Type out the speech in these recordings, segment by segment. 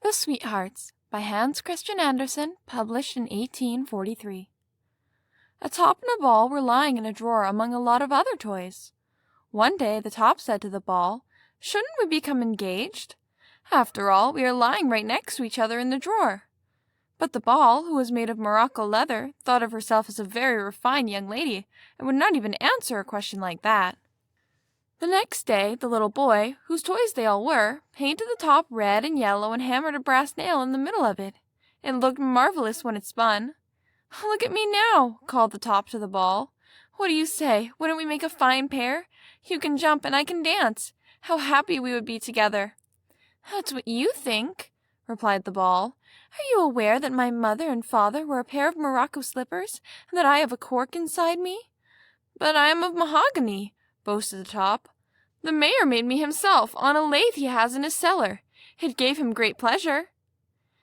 The Sweethearts by Hans Christian Andersen, published in 1843. A top and a ball were lying in a drawer among a lot of other toys. One day the top said to the ball, "Shouldn't we become engaged? After all, we are lying right next to each other in the drawer." But the ball, who was made of morocco leather, thought of herself as a very refined young lady, and would not even answer a question like that. The next day, the little boy, whose toys they all were, painted the top red and yellow and hammered a brass nail in the middle of it. It looked marvelous when it spun. "Look at me now," called the top to the ball. "What do you say? Wouldn't we make a fine pair? You can jump and I can dance. How happy we would be together." "That's what you think," replied the ball. "Are you aware that my mother and father wear a pair of morocco slippers, and that I have a cork inside me?" "But I am of mahogany," boasted the top. "The mayor made me himself on a lathe he has in his cellar. It gave him great pleasure."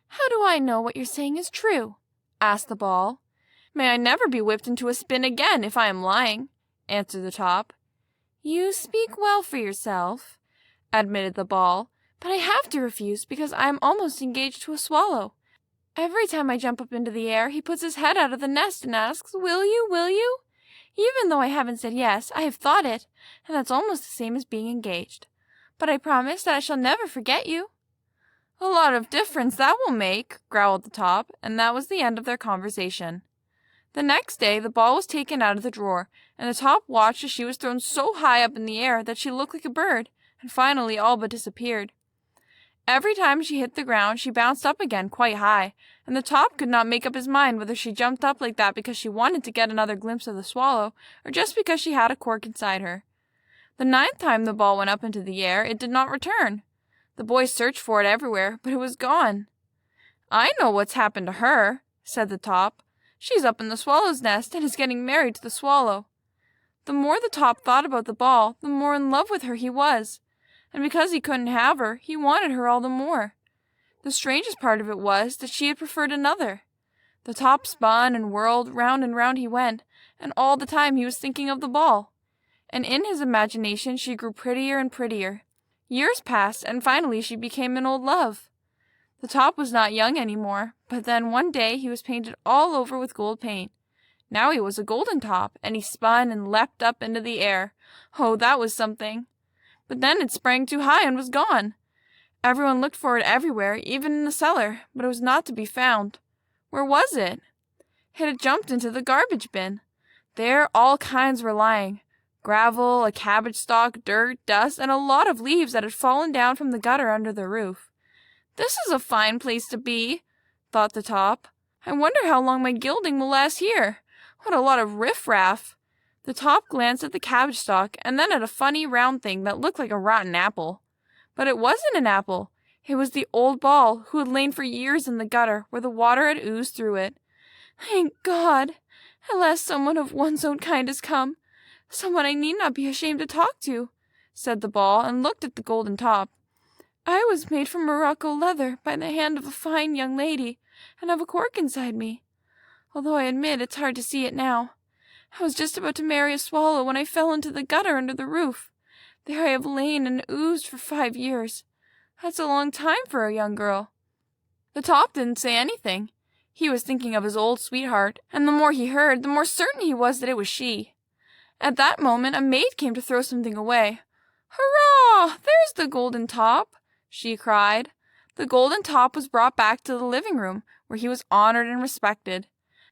"How do I know what you're saying is true?" asked the ball. "May I never be whipped into a spin again if I am lying," answered the top. "You speak well for yourself," admitted the ball, "but I have to refuse because I am almost engaged to a swallow. Every time I jump up into the air, he puts his head out of the nest and asks, 'Will you, will you?' Even though I haven't said yes, I have thought it, and that's almost the same as being engaged. But I promise that I shall never forget you." "A lot of difference that will make," growled the top, and that was the end of their conversation. The next day the ball was taken out of the drawer, and the top watched as she was thrown so high up in the air that she looked like a bird, and finally all but disappeared. Every time she hit the ground she bounced up again quite high, and the top could not make up his mind whether she jumped up like that because she wanted to get another glimpse of the swallow, or just because she had a cork inside her. The 9th time the ball went up into the air, it did not return. The boys searched for it everywhere, but it was gone. "I know what's happened to her," said the top. "She's up in the swallow's nest and is getting married to the swallow." The more the top thought about the ball, the more in love with her he was. And because he couldn't have her, he wanted her all the more. The strangest part of it was that she had preferred another. The top spun and whirled, round and round he went, and all the time he was thinking of the ball. And in his imagination she grew prettier and prettier. Years passed, and finally she became an old love. The top was not young any more, but then one day he was painted all over with gold paint. Now he was a golden top, and he spun and leapt up into the air. Oh, that was something! But then it sprang too high and was gone. Everyone looked for it everywhere, even in the cellar, but it was not to be found. Where was it? It had jumped into the garbage bin. There all kinds were lying. Gravel, a cabbage stalk, dirt, dust, and a lot of leaves that had fallen down from the gutter under the roof. "This is a fine place to be," thought the top. "I wonder how long my gilding will last here. What a lot of riffraff." The top glanced at the cabbage stalk and then at a funny round thing that looked like a rotten apple. But it wasn't an apple. It was the old ball who had lain for years in the gutter where the water had oozed through it. "Thank God! At last someone of one's own kind has come. Someone I need not be ashamed to talk to," said the ball, and looked at the golden top. "I was made from morocco leather by the hand of a fine young lady, and have a cork inside me. Although I admit it's hard to see it now. I was just about to marry a swallow when I fell into the gutter under the roof. There I have lain and oozed for 5 years. That's a long time for a young girl." The top didn't say anything. He was thinking of his old sweetheart, and the more he heard, the more certain he was that it was she. At that moment a maid came to throw something away. "Hurrah! There's the golden top!" she cried. The golden top was brought back to the living room, where he was honored and respected.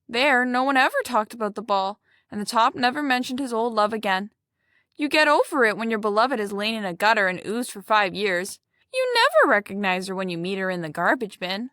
There no one ever talked about the ball, and the top never mentioned his old love again. You get over it when your beloved has lain in a gutter and oozed for 5 years. You never recognize her when you meet her in the garbage bin.